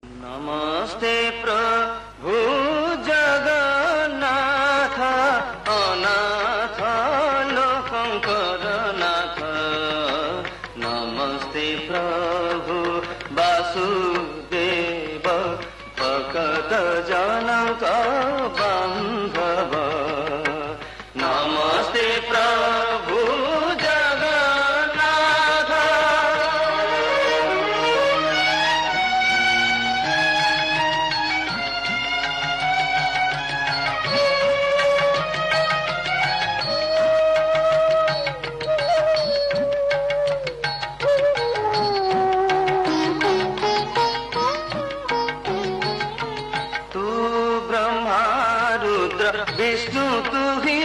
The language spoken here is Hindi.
नमस्ते प्रभु जगन्नाथ अनाथ लोकंकर नाथ। नमस्ते प्रभु वासुदेव भक्त जनक बांधव। नमस्ते प्रभु जगन्नाथ। तू ब्रह्मा रुद्र विष्णु तू ही